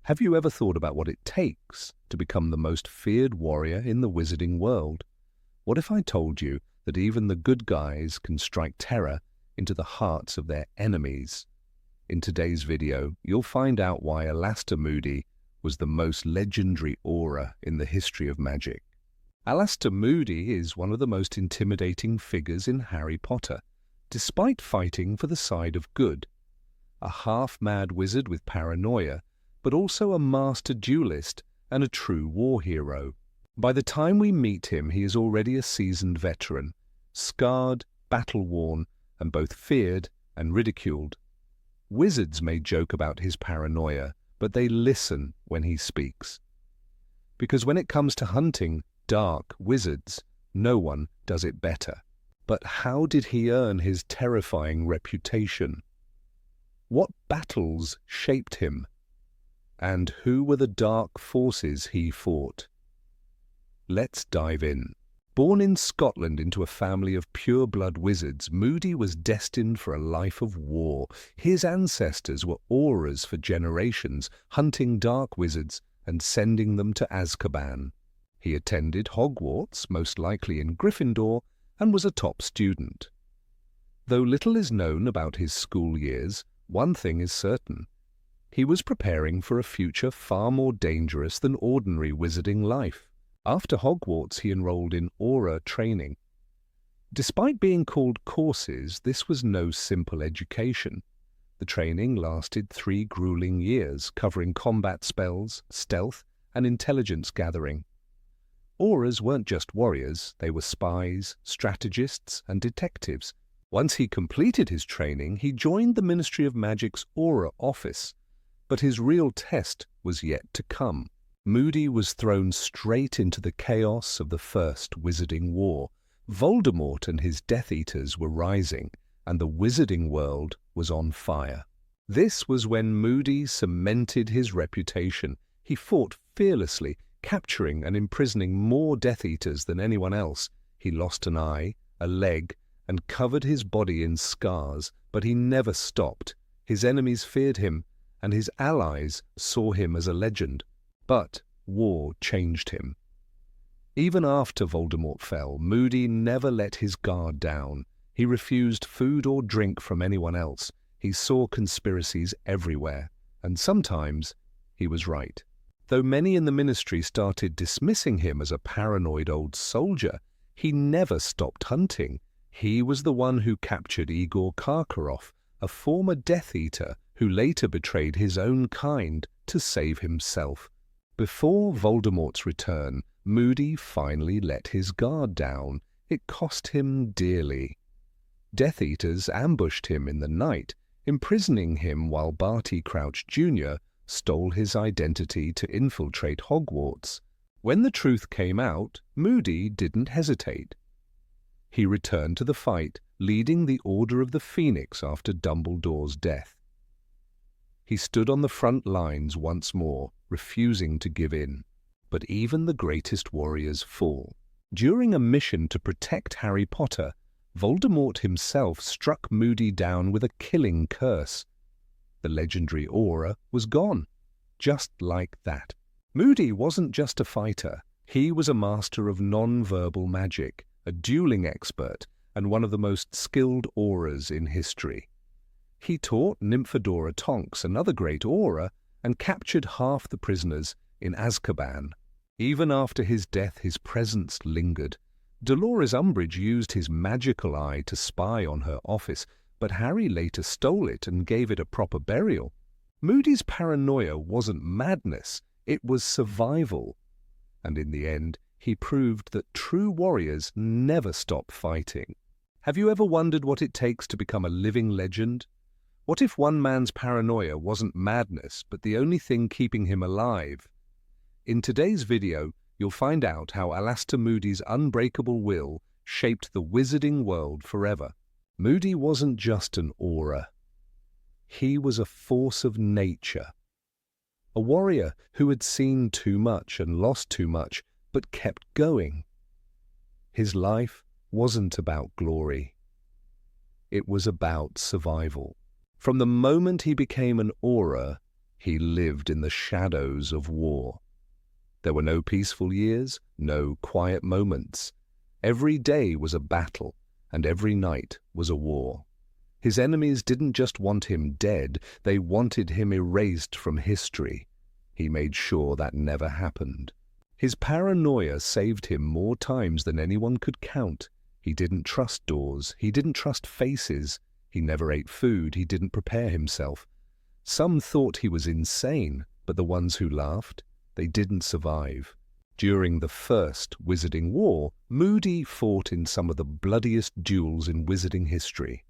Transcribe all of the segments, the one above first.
Have you ever thought about what it takes to become the most feared warrior in the wizarding world? What if I told you that even the good guys can strike terror into the hearts of their enemies? In today's video, you'll find out why Moody was the most legendary aura in the history of magic. Moody is one of the most intimidating figures in Harry Potter, despite fighting for the side of good. A half-mad wizard with paranoia, but also a master duelist and a true war hero. By the time we meet him, he is already a seasoned veteran, scarred, battle-worn, and both feared and ridiculed. Wizards may joke about his paranoia, but they listen when he speaks. Because when it comes to hunting dark wizards, no one does it better. But how did he earn his terrifying reputation? What battles shaped him? And who were the dark forces he fought? Let's dive in. Born in Scotland into a family of pure-blood wizards, Moody was destined for a life of war. His ancestors were auras for generations, hunting dark wizards and sending them to Azkaban. He attended Hogwarts, most likely in Gryffindor, and was a top student. Though little is known about his school years, one thing is certain. He was preparing for a future far more dangerous than ordinary wizarding life. After Hogwarts, he enrolled in aura training. Despite being called courses, this was no simple education. The training lasted 3 grueling years, covering combat spells, stealth, and intelligence gathering. Auras weren't just warriors, they were spies, strategists, and detectives. Once he completed his training, he joined the Ministry of Magic's Aura office. But his real test was yet to come. Moody was thrown straight into the chaos of the First Wizarding War. Voldemort and his Death Eaters were rising, and the wizarding world was on fire. This was when Moody cemented his reputation. He fought fearlessly, capturing and imprisoning more Death Eaters than anyone else. He lost an eye, a leg, and covered his body in scars, but he never stopped. His enemies feared him, and his allies saw him as a legend. But war changed him. Even after Voldemort fell, Moody never let his guard down. He refused food or drink from anyone else. He saw conspiracies everywhere, and sometimes he was right. Though many in the ministry started dismissing him as a paranoid old soldier, he never stopped hunting. He was the one who captured Igor Karkaroff, a former Death Eater who later betrayed his own kind to save himself. Before Voldemort's return, Moody finally let his guard down. It cost him dearly. Death Eaters ambushed him in the night, imprisoning him while Barty Crouch Jr. stole his identity to infiltrate Hogwarts. When the truth came out, Moody didn't hesitate. He returned to the fight, leading the Order of the Phoenix after Dumbledore's death. He stood on the front lines once more, refusing to give in. But even the greatest warriors fall. During a mission to protect Harry Potter, Voldemort himself struck Moody down with a killing curse. The legendary aura was gone, just like that. Moody wasn't just a fighter. He was a master of non-verbal magic, a dueling expert, and one of the most skilled auras in history. He taught Nymphadora Tonks, another great aura, and captured half the prisoners in Azkaban. Even after his death, his presence lingered. Dolores Umbridge used his magical eye to spy on her office, but Harry later stole it and gave it a proper burial. Moody's paranoia wasn't madness, it was survival. And in the end, he proved that true warriors never stop fighting. Have you ever wondered what it takes to become a living legend? What if one man's paranoia wasn't madness, but the only thing keeping him alive? In today's video, you'll find out how Moody's unbreakable will shaped the wizarding world forever. Moody wasn't just an aura. He was a force of nature. A warrior who had seen too much and lost too much, but kept going. His life wasn't about glory. It was about survival. From the moment he became an aura, He lived in the shadows of war. There were no peaceful years, no quiet moments. Every day was a battle, and every night was a war. His enemies didn't just want him dead, they wanted him erased from history. He made sure that never happened. His paranoia saved him more times than anyone could count. He didn't trust doors, he didn't trust faces, he never ate food, he didn't prepare himself. Some thought he was insane, but the ones who laughed, they didn't survive. During the First Wizarding War, Moody fought in some of the bloodiest duels in wizarding history.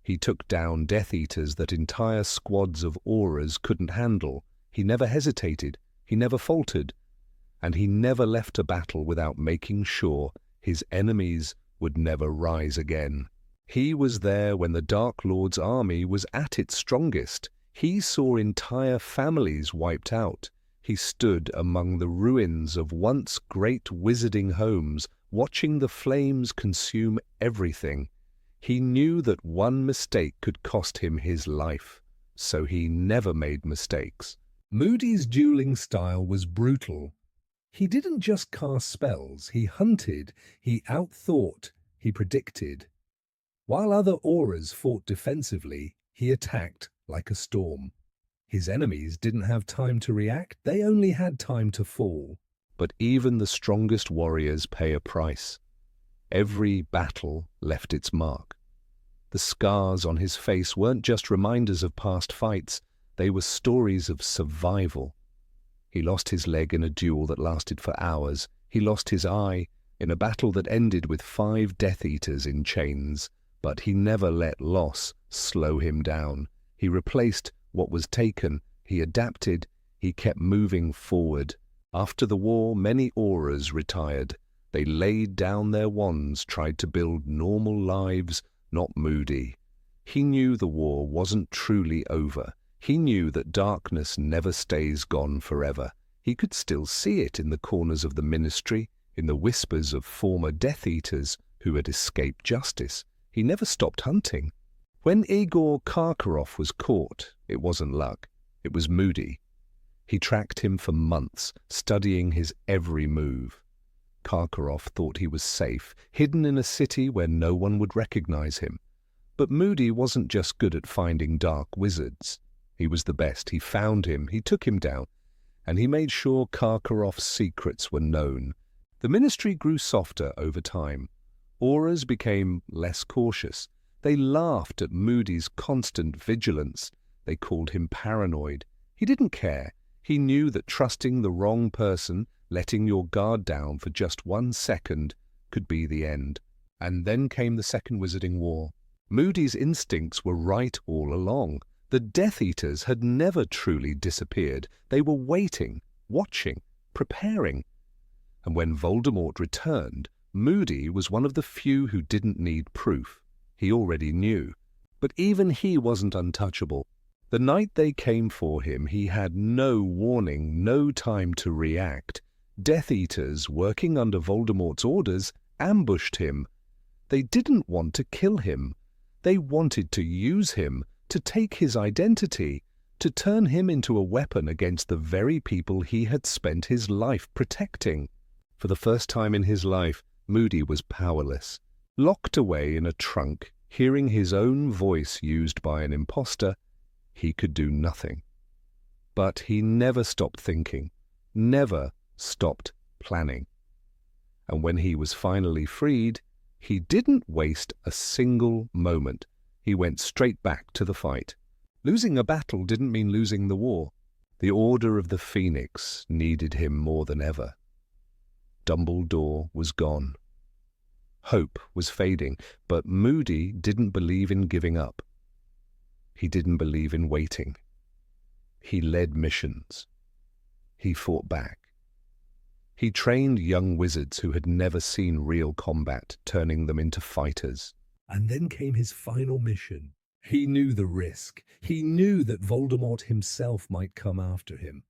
He took down Death Eaters that entire squads of Aurors couldn't handle. He never hesitated, he never faltered, and he never left a battle without making sure his enemies would never rise again. He was there when the Dark Lord's army was at its strongest. He saw entire families wiped out. He stood among the ruins of once great wizarding homes, watching the flames consume everything. He knew that one mistake could cost him his life, so he never made mistakes. Moody's dueling style was brutal. He didn't just cast spells, he hunted, he outthought, he predicted. While other Aurors fought defensively, he attacked like a storm. His enemies didn't have time to react, they only had time to fall. But even the strongest warriors pay a price. Every battle left its mark. The scars on his face weren't just reminders of past fights, they were stories of survival. He lost his leg in a duel that lasted for hours. He lost his eye in a battle that ended with 5 Death Eaters in chains. But he never let loss slow him down. He replaced what was taken. He adapted. He kept moving forward. After the war, many Aurors retired. They laid down their wands, tried to build normal lives, not Moody. He knew the war wasn't truly over. He knew that darkness never stays gone forever. He could still see it in the corners of the ministry, in the whispers of former Death Eaters who had escaped justice. He never stopped hunting. When Igor Karkaroff was caught, it wasn't luck. It was Moody. He tracked him for months, studying his every move. Karkaroff thought he was safe, hidden in a city where no one would recognize him. But Moody wasn't just good at finding dark wizards. He was the best. He found him, he took him down, and he made sure Karkaroff's secrets were known. The ministry grew softer over time. Aurors became less cautious. They laughed at Moody's constant vigilance. They called him paranoid. He didn't care. He knew that trusting the wrong person, letting your guard down for just 1 second, could be the end. And then came the Second Wizarding War. Moody's instincts were right all along. The Death Eaters had never truly disappeared. They were waiting, watching, preparing. And when Voldemort returned, Moody was one of the few who didn't need proof. He already knew. But even he wasn't untouchable. The night they came for him, he had no warning, no time to react. Death Eaters, working under Voldemort's orders, ambushed him. They didn't want to kill him. They wanted to use him, to take his identity, to turn him into a weapon against the very people he had spent his life protecting. For the first time in his life, Moody was powerless. Locked away in a trunk, hearing his own voice used by an imposter, he could do nothing. But he never stopped thinking, never stopped planning. And when he was finally freed, he didn't waste a single moment. He went straight back to the fight. Losing a battle didn't mean losing the war. The Order of the Phoenix needed him more than ever. Dumbledore was gone. Hope was fading, but Moody didn't believe in giving up. He didn't believe in waiting. He led missions. He fought back. He trained young wizards who had never seen real combat, turning them into fighters. And then came his final mission. He knew the risk. He knew that Voldemort himself might come after him.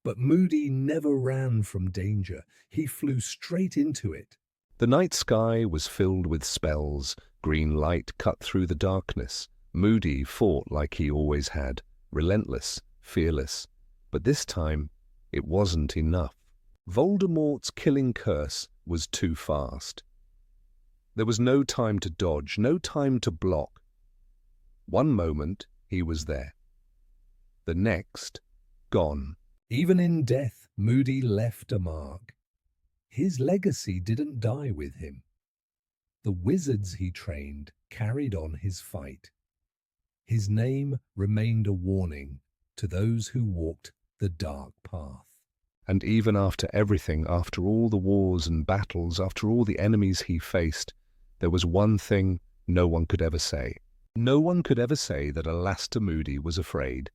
But Moody never ran from danger. He flew straight into it. The night sky was filled with spells. Green light cut through the darkness. Moody fought like he always had, relentless, fearless. But this time, it wasn't enough. Voldemort's killing curse was too fast. There was no time to dodge, no time to block. One moment, he was there. The next, gone. Even in death, Moody left a mark. His legacy didn't die with him. The wizards he trained carried on his fight. His name remained a warning to those who walked the dark path. And even after everything, after all the wars and battles, after all the enemies he faced, there was one thing no one could ever say. No one could ever say that Alastair Moody was afraid.